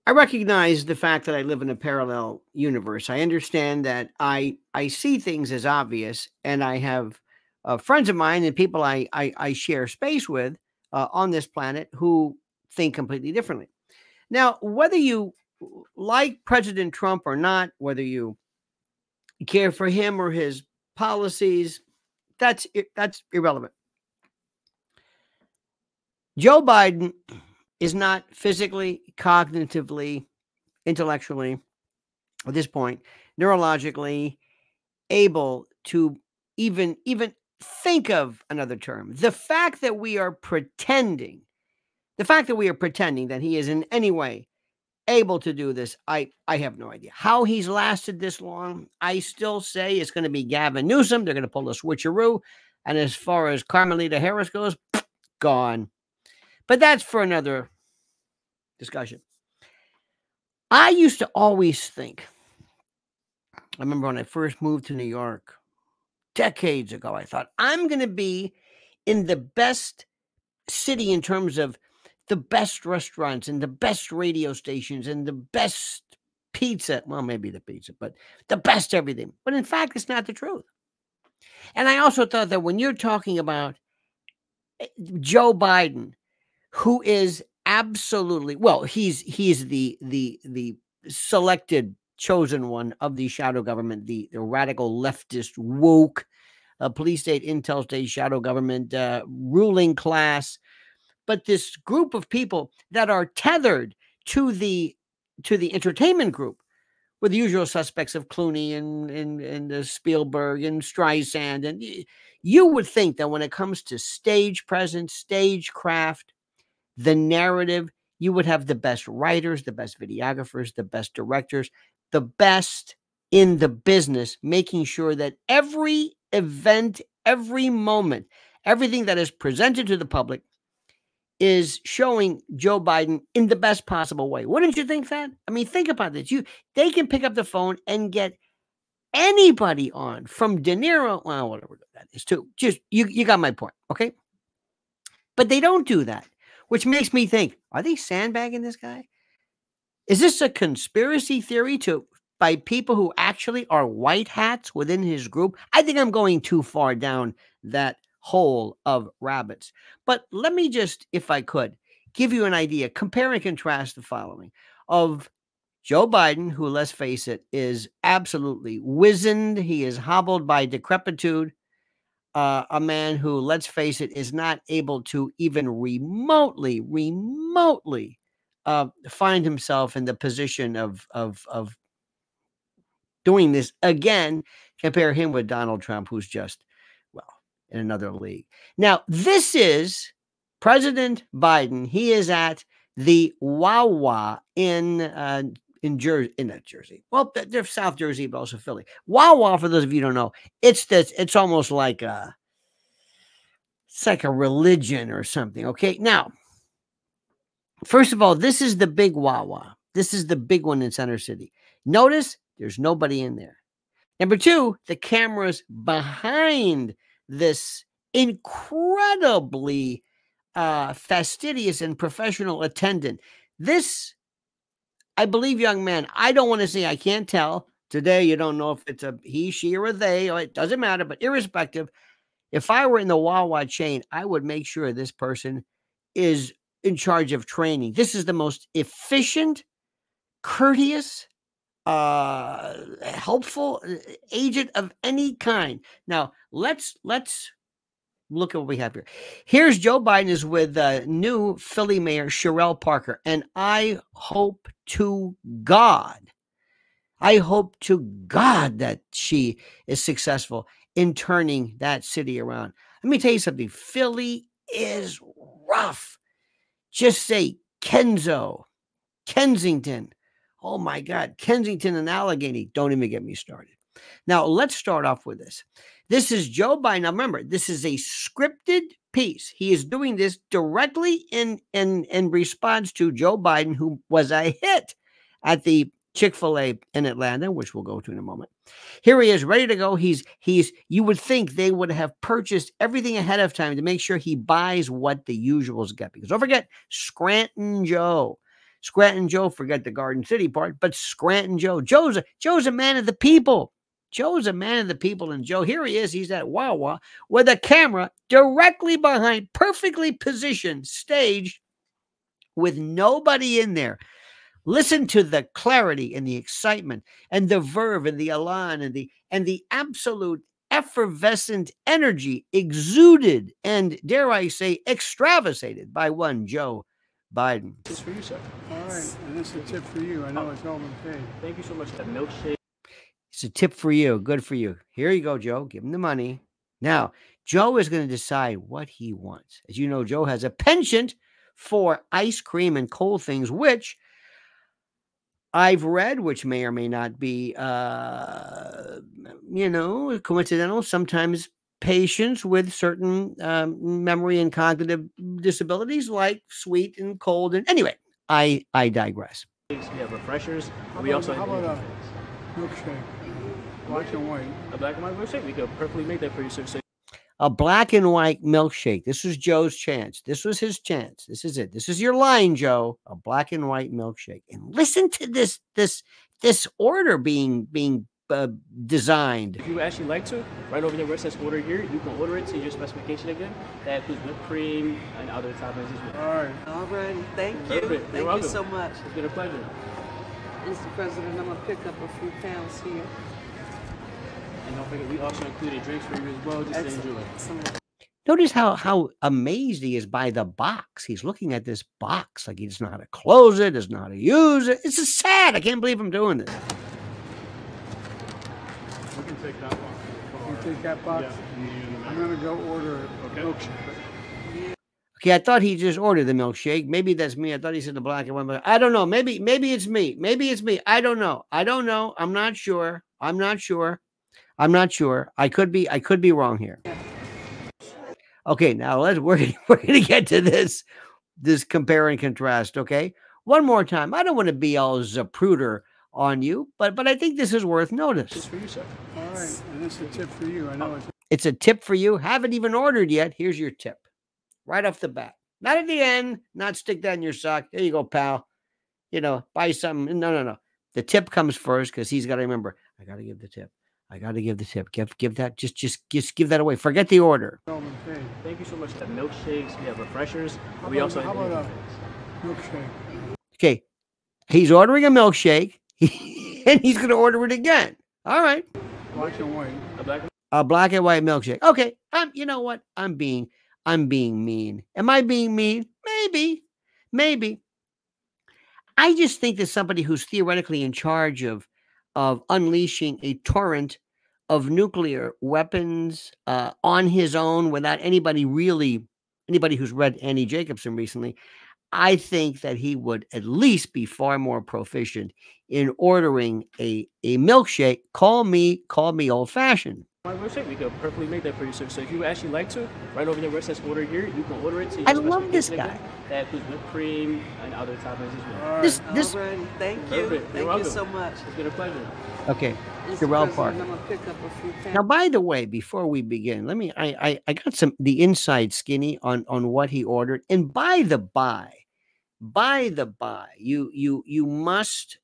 I recognize the fact that I live in a parallel universe. I understand that I see things as obvious, and I have friends of mine and people I share space with on this planet who think completely differently. Now, whether you like President Trump or not, whether you care for him or his policies, that's irrelevant. Joe Biden is not physically, cognitively, intellectually, at this point, neurologically able to even think of another term. The fact that we are pretending that he is in any way able to do this, I have no idea. How he's lasted this long, I still say it's going to be Gavin Newsom. They're going to pull a switcheroo. And as far as Carmelita Harris goes, gone. But that's for another discussion. I used to always think, I remember when I first moved to New York decades ago, I thought, I'm going to be in the best city in terms of the best restaurants and the best radio stations and the best pizza. Well, maybe the pizza, but the best everything. But in fact, it's not the truth. And I also thought that when you're talking about Joe Biden, who is absolutely, well, he's the selected chosen one of the shadow government, the radical leftist woke police state, intel state, shadow government, ruling class. But this group of people that are tethered to the entertainment group, with the usual suspects of Clooney and Spielberg and Streisand, and you would think that when it comes to stage presence, stagecraft, the narrative, you would have the best writers, the best videographers, the best directors, the best in the business, making sure that every event, every moment, everything that is presented to the public is showing Joe Biden in the best possible way. Wouldn't you think that? I mean, think about this. They can pick up the phone and get anybody on, from De Niro, well, whatever that is too. Just, you got my point, okay? But they don't do that, which makes me think, are they sandbagging this guy? Is this a conspiracy theory by people who actually are white hats within his group? I think I'm going too far down that hole of rabbits. But let me just, if I could, give you an idea, compare and contrast the following of Joe Biden, who, let's face it, is absolutely wizened. He is hobbled by decrepitude. A man who, let's face it, is not able to even remotely find himself in the position of doing this again. Compare him with Donald Trump, who's just, well, in another league. Now, this is President Biden. He is at the Wawa in Jersey, not Jersey. Well, they're South Jersey, but also Philly. Wawa, for those of you who don't know, it's almost like it's like a religion or something. Okay, now, first of all, this is the big Wawa. This is the big one in Center City. Notice there's nobody in there. Number two, the cameras behind this incredibly fastidious and professional attendant. This, I believe, young man, I don't want to say, I can't tell. Today, you don't know if it's a he, she, or a they, or it doesn't matter, but irrespective, if I were in the Wawa chain, I would make sure this person is in charge of training. This is the most efficient, courteous, helpful agent of any kind. Now, let's look at what we have here. Here's Joe Biden is with new Philly Mayor Cherelle Parker, and I hope to God that she is successful in turning that city around. Let me tell you something. Philly is rough. Just say Kensington. Oh my God, Kensington and Allegheny. Don't even get me started. Now, let's start off with this. This is Joe Biden. Now, remember, this is a scripted piece. He is doing this directly in response to Joe Biden, who was a hit at the Chick-fil-A in Atlanta, which we'll go to in a moment. Here he is, ready to go. You would think they would have purchased everything ahead of time to make sure he buys what the usuals get. Because don't forget, Scranton Joe. Scranton Joe, forget the Garden City part, but Scranton Joe. Joe's a man of the people. Joe's a man of the people, and Joe, here he is. He's at Wawa with a camera directly behind, perfectly positioned, staged, with nobody in there. Listen to the clarity and the excitement and the verve and the elan and the absolute effervescent energy exuded and, dare I say, extravasated by one Joe Biden. This is for you, sir. All right, and this is a tip for you. I know it's all been paid. Thank you so much. That milkshake. It's a tip for you. Good for you. Here you go, Joe. Give him the money. Now, Joe is going to decide what he wants. As you know, Joe has a penchant for ice cream and cold things, which I've read, which may or may not be, coincidental. Sometimes patients with certain memory and cognitive disabilities like sweet and cold. And anyway, I digress. We have refreshers. How about a milkshake? Black and white. A black and white milkshake? We could perfectly make that for you, sir. A black and white milkshake. This was Joe's chance. This was his chance. This is it. This is your line, Joe. A black and white milkshake. And listen to this order being designed. If you would actually like to, right over there where it says order here, you can order it to your specification again. That includes whipped cream and other toppings as well. All right. All right. Thank you. Perfect. Thank you so much. It's been a pleasure. Mr. President, I'm going to pick up a few pounds here. And don't forget, we also included drinks for you as well, just to enjoy. Excellent. Notice how amazed he is by the box. He's looking at this box like he doesn't know how to close it, doesn't know how to use it. It's just sad. I can't believe I'm doing this. We can take that box. You take that box? Yeah. I'm going to go order a milkshake. Okay, I thought he just ordered the milkshake. Maybe that's me. I thought he said the black and white. I don't know. Maybe it's me. Maybe it's me. I don't know. I'm not sure. I could be wrong here. Okay, now we're gonna get to this compare and contrast. Okay, one more time. I don't want to be all Zapruder on you, but I think this is worth notice. This is for you, sir. All right, and this is a tip for you. I know it's a tip for you. Haven't even ordered yet. Here's your tip, right off the bat. Not at the end. Not stick that in your sock. There you go, pal. Buy something. No. The tip comes first because he's got to remember. I got to give the tip. Give that. Just give that away. Forget the order. Thank you so much. The milkshakes. We have refreshers. How about a milkshake? Okay, he's ordering a milkshake, and he's going to order it again. All right. Black and white. A black and white milkshake. Okay. You know what? I'm being mean. Am I being mean? Maybe. I just think that somebody who's theoretically in charge of unleashing a torrent of nuclear weapons on his own without anybody who's read Annie Jacobson recently, I think that he would at least be far more proficient in ordering a milkshake. Call me old-fashioned. Milkshake, we could perfectly make that for you, sir. So if you would actually like to, right over there where it says order here, you can order it to your I love this guy. That includes whipped cream and other toppings as well. All right. Thank you. Perfect. Thank you so much. It's been a pleasure. Okay. Mr. Cherelle Parker. I'm going to pick up a few pounds. Now, by the way, before we begin, I got the inside skinny on what he ordered. And by the by, you must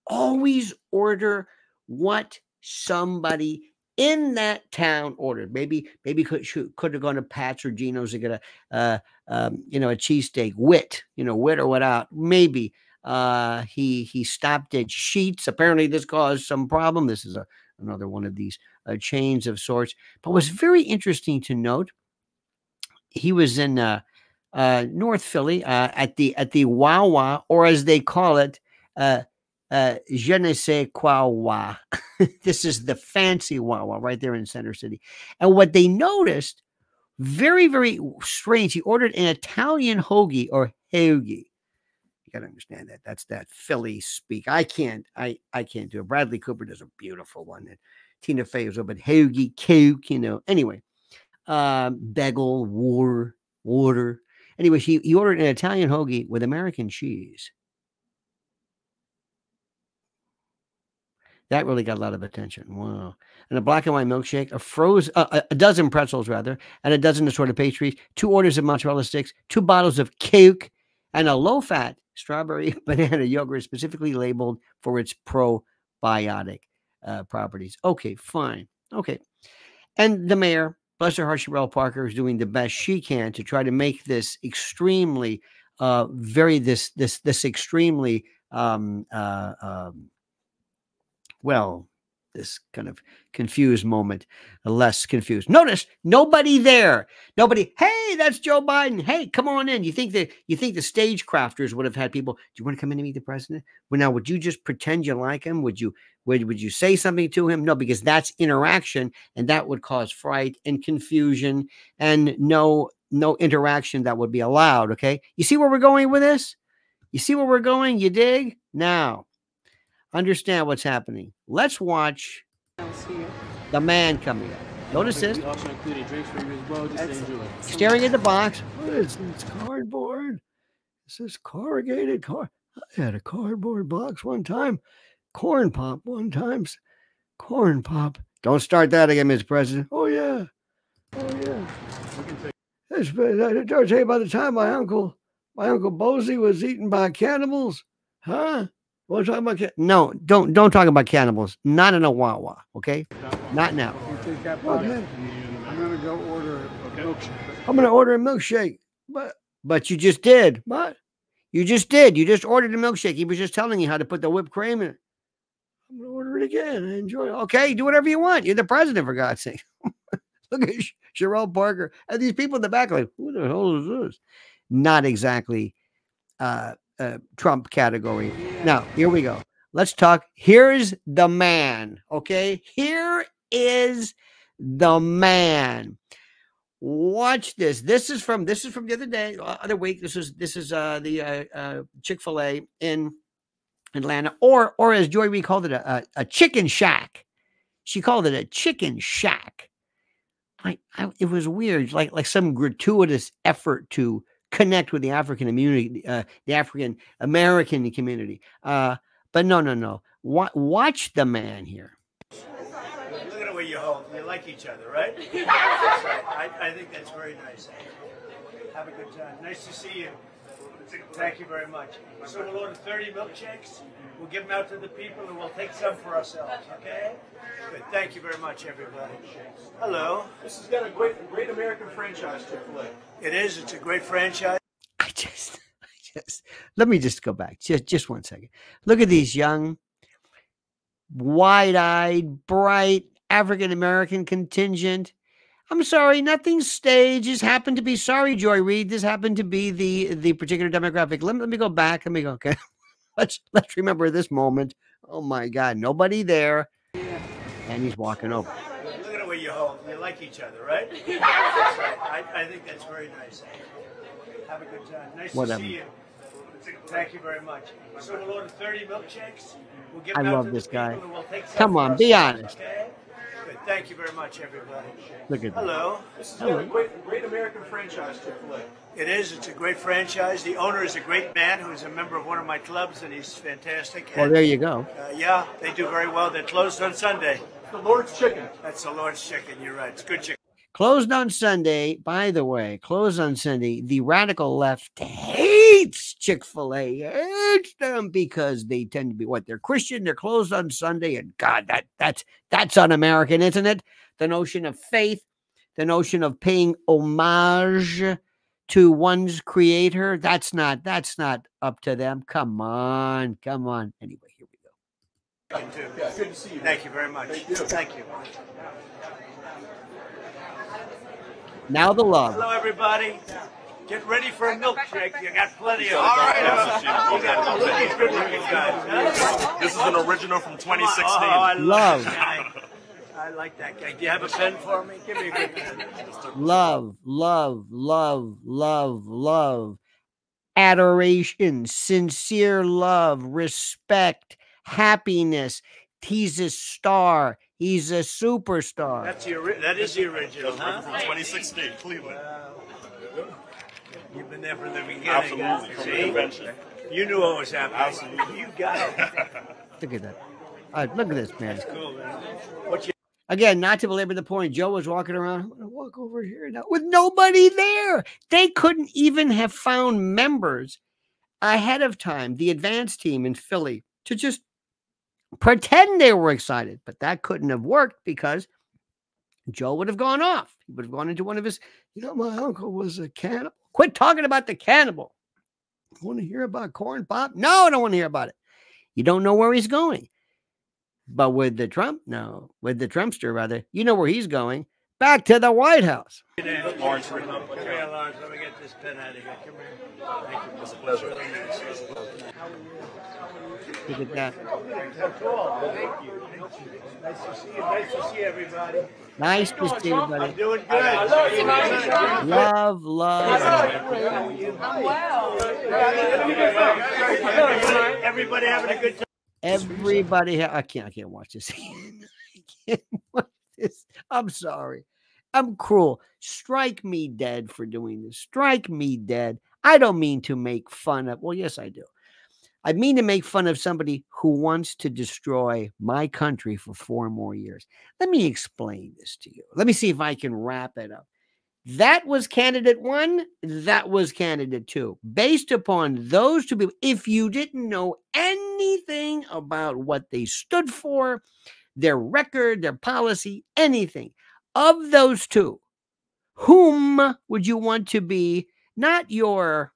always order what somebody in that town ordered. Maybe could have gone to Pat's or Gino's to get a cheesesteak, wit or without. Maybe he stopped at Sheets. Apparently this caused some problem. This is another one of these chains of sorts. But what's very interesting to note, he was in North Philly at the Wawa, or as they call it, je ne sais quoi-wa. This is the fancy Wawa right there in Center City. And what they noticed, very, very strange, he ordered an Italian hoagie or hoagie. You got to understand that. That's that Philly speak. I can't do it. Bradley Cooper does a beautiful one. And Tina Fey was up at hoagie, coke, Anyway, bagel, water. Anyway, he ordered an Italian hoagie with American cheese. That really got a lot of attention. Wow. And a black and white milkshake, a dozen pretzels, rather, and a dozen assorted pastries, 2 orders of mozzarella sticks, 2 bottles of coke, and a low-fat strawberry banana yogurt is specifically labeled for its probiotic properties. Okay, fine. Okay. And the mayor, bless her heart, Cherelle Parker, is doing the best she can to try to make this extremely, extremely, well, this kind of confused moment, less confused. Notice nobody there. Nobody. Hey, that's Joe Biden. Hey, come on in. You think the stage crafters would have had people? Do you want to come in and meet the president? Well, now, would you just pretend you like him? Would you say something to him? No, because that's interaction, and that would cause fright and confusion, and no interaction that would be allowed. Okay, you see where we're going with this? You see where we're going? You dig? Now, understand what's happening. Let's watch the man coming up. Notice this. We also included drinks for you as well, just to enjoy. Staring at the box. What is this? Cardboard. This is corrugated card. I had a cardboard box one time. Corn pop one time. Corn pop. Don't start that again, Mr. President. Oh, yeah. Oh, yeah. I'll tell you about the time my uncle Bosie was eaten by cannibals. Huh? Want to talk about No, don't talk about cannibals. Not in a Wawa, okay? Not now. You take that box? Okay. I'm gonna go order a milkshake. I'm gonna order a milkshake. But you just did. What? You just did. You just ordered a milkshake. He was just telling you how to put the whipped cream in it. I'm gonna order it again. I enjoy it. Okay, do whatever you want. You're the president, for God's sake. Look at Cherelle Parker and these people in the back, like, who the hell is this? Not exactly Trump category. Now, here we go. Let's talk. Here's the man. Okay. Here is the man. Watch this. This is from the other week. This is the Chick-fil-A in Atlanta, or as Joy Reid called it, a chicken shack. She called it a chicken shack. It was weird, like some gratuitous effort to connect with the African community, the African American community. But no. Watch the man here. Look at the way you hold. You like each other, right? That's right. I think that's very nice. Have a good time. Nice to see you. Thank you very much. So we'll order 30 milkshakes. We'll give them out to the people, and we'll take some for ourselves. Okay? Good. Thank you very much, everybody. Hello. This has got a great American franchise, Chick-fil-A. It is. It's a great franchise. Let me just go back. Just 1 second. Look at these young, wide-eyed, bright African-American contingent. I'm sorry, nothing staged. Just happened to be, sorry, Joy Reid. This happened to be the particular demographic. Let me go back. Let me go. Okay. Let's remember this moment. Oh my God. Nobody there. And he's walking over. Look at the way you hold. You like each other, right? That's right. I think that's very nice. Have a good time. Nice to see you. Thank you very much. So we'll order 30 milkshakes. We'll give them out to the people, and we'll take some. Come on, be honest. Okay? Good. Thank you very much, everybody. Look at that. Hello. This has got a great American franchise, Chick-fil-A. It is. It's a great franchise. The owner is a great man who's a member of one of my clubs, and he's fantastic. Well, there you go. Yeah, they do very well. They're closed on Sunday. The Lord's Chicken. That's the Lord's Chicken. You're right. It's good chicken. Closed on Sunday. By the way, closed on Sunday. The radical left hates Chick-fil-A, hates them because they tend to be they're Christian. They're closed on Sunday, and God, that's un-American, isn't it? The notion of faith, the notion of paying homage to one's creator. That's not up to them. Come on. Anyway, here we go. Yeah, good to see you. Thank you very much. Thank you. Now the love. Hello, everybody. Get ready for a milkshake. You got plenty of them. All right. You got these good-looking guys. Huh? This is an original from 2016. I love. I like that guy. Do you have a pen for me? Give me a good pen. Love. Adoration, sincere love, respect, happiness. He's a star. He's a superstar. That is the original, huh? From 2016, Cleveland. You've been there from the beginning. Absolutely, from the convention. You knew what was happening. Absolutely. You got it. Look at that. All right, look at this, man. That's cool, man. Again, not to belabor the point, Joe was walking around. I'm going to walk over here now with nobody there. They couldn't even have found members ahead of time, the advance team in Philly, to just pretend they were excited. But that couldn't have worked because Joe would have gone off. He would have gone into one of his, my uncle was a cannibal. Quit talking about the cannibal. Want to hear about corn pop? No, I don't want to hear about it. You don't know where he's going. But with the Trumpster, rather, you know where he's going. Back to the White House. Lawrence, come here, Lawrence. Let me get this pen out of here. Come here. Thank you. It's a pleasure. Look at that. Thank you. Nice to see you. Nice to see everybody. Nice to see everybody. I'm doing good. Love. Everybody having a good time. I can't watch this. I can't watch this. I'm sorry. I'm cruel. Strike me dead for doing this. Strike me dead. I don't mean to make fun of. Well, yes, I do. I mean to make fun of somebody who wants to destroy my country for 4 more years. Let me explain this to you. Let me see if I can wrap it up. That was candidate 1. That was candidate 2. Based upon those 2 people, if you didn't know anything about what they stood for, their record, their policy, anything, of those 2, whom would you want to be? Not the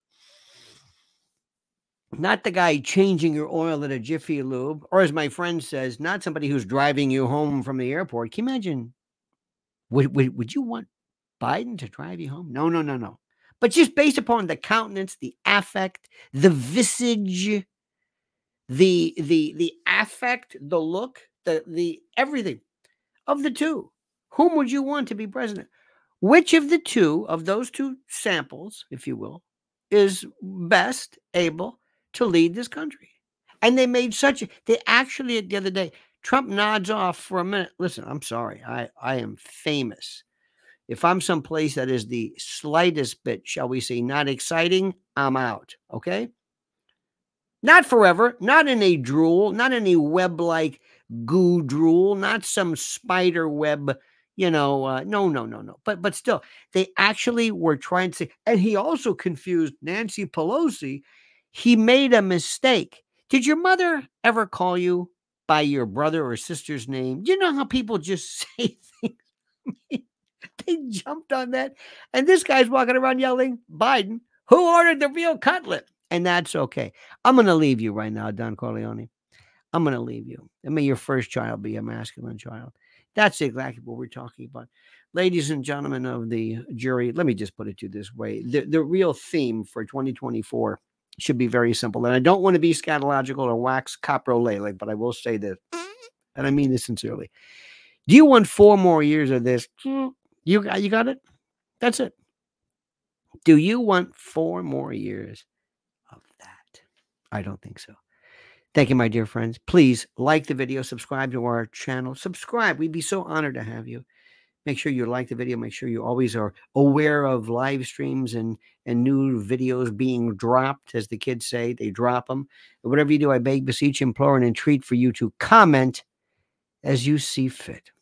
guy changing your oil at a Jiffy Lube, or as my friend says, not somebody who's driving you home from the airport. Can you imagine? Would you want Biden to drive you home? No. But just based upon the countenance, the affect, the visage, the affect, the look, the everything of the 2, whom would you want to be president? Which of the 2 of those 2 samples, if you will, is best able to lead this country? And they made they actually, the other day, Trump nods off for a minute. Listen, I'm sorry. I am famous. If I'm someplace that is the slightest bit, shall we say, not exciting, I'm out. Okay? Not forever, not in a drool, not in a web-like goo drool, not some spider web, no. But still, they actually were trying to say, and he also confused Nancy Pelosi. He made a mistake. Did your mother ever call you by your brother or sister's name? Do you know how people just say things? They jumped on that. And this guy's walking around yelling, Biden, who ordered the real cutlet? And that's okay. I'm going to leave you right now, Don Corleone. I'm going to leave you. And may your first child be a masculine child. That's exactly what we're talking about. Ladies and gentlemen of the jury, let me just put it to you this way. The real theme for 2024 should be very simple. And I don't want to be scatological or wax caprolele, but I will say this, and I mean this sincerely. Do you want 4 more years of this? You got it? That's it. Do you want 4 more years of that? I don't think so. Thank you, my dear friends. Please like the video, subscribe to our channel. Subscribe. We'd be so honored to have you. Make sure you like the video. Make sure you always are aware of live streams and new videos being dropped, as the kids say. They drop them. And whatever you do, I beg, beseech, implore, and entreat for you to comment as you see fit.